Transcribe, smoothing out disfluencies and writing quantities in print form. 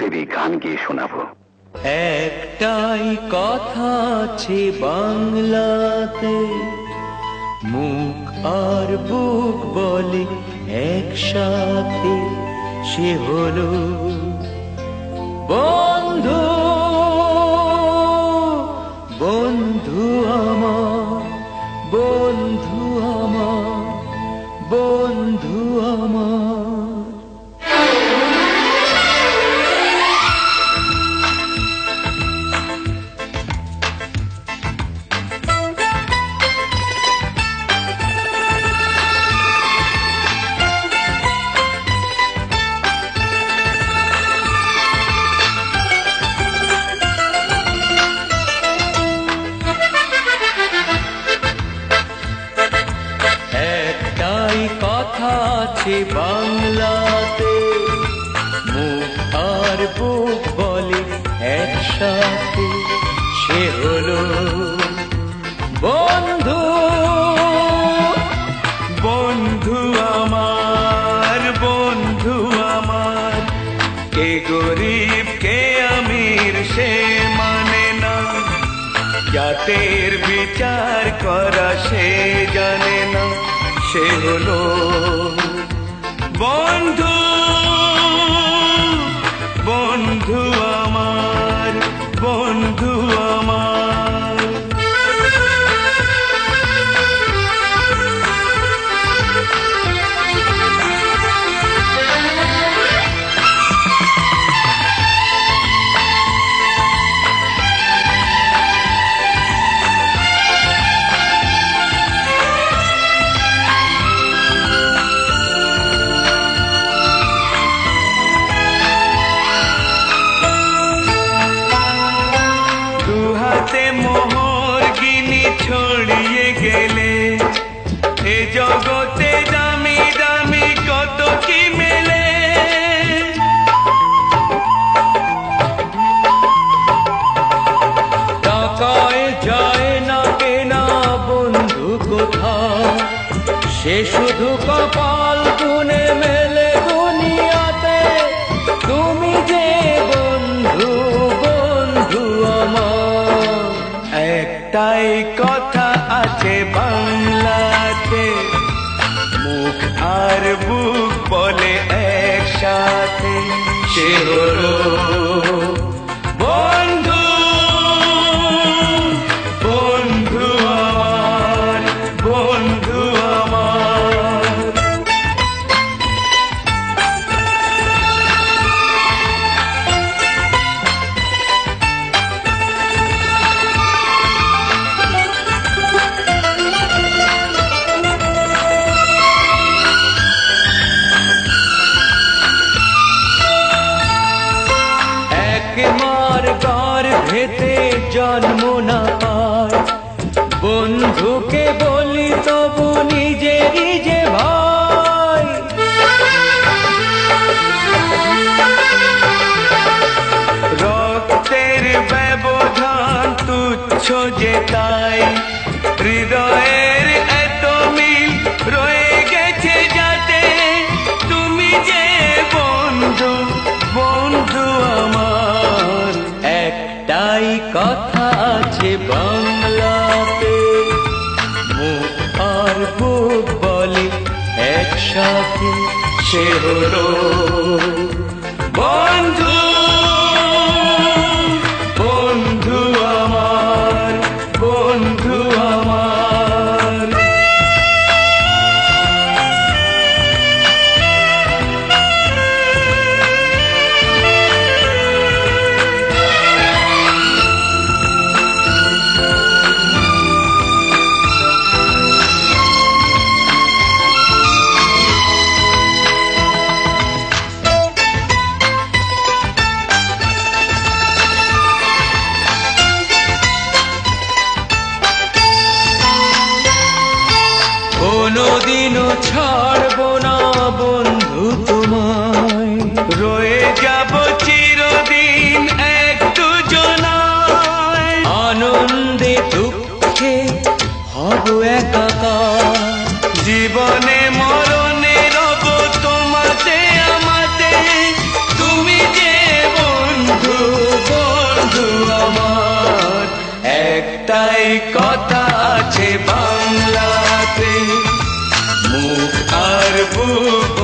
মুহূর্তেরই গান গিয়ে শোনাবো। একটাই কথা আছে বাংলাতে, মুখ আর বুক বলে একসাথে, সে হলো বন্ধু। বন্ধু আমার, বন্ধু আমার, বন্ধু আমার। কথা আছে বাংলাতে, মুখ আর বুক বলে একসাথে, সে হলো বন্ধু। বন্ধু আমার, বন্ধু আমার, কে গরিব কে আমির সে মানে না, জাতের বিচার করা সে জানে না, সে হলো বন্ধু। বন্ধু আমার, বন্ধু আমার। মোহর গিনি ছড়িয়ে গেলে এ জগতে দামি দামি কত কি মেলে। টাকায় যায় না কেনা বন্ধু কোথা, সে শুধু কপাল গুনে মেলে দুনিয়াতে। তুমি যে বন্ধু, বন্ধু আমার। একটাই কথা আছে বাংলাতে, মুখ আর বুক বলে একসাথে, সে হলো বন্ধু। বন্ধু আমার, বন্ধু আমার। মার ঘর ভেতে জন্ম না পায়, বন্ধুকে বলি তবু নিজেরই যে ভাই। রক্তের ব্যবধান তুচ্ছ যে তাই, হৃদয়ের এত মিল রয়ে গেছে যাতে। তুমি যে বন্ধু, বন্ধু আমার। একটাই কথা আছে বাংলাতে, মুখ আর বুক বলে একসাথে, সে হলো বন্ধু। বন্ধু আমার, বন্ধু আমার। কথা আছে বাংলাতে, মুখ আর বুক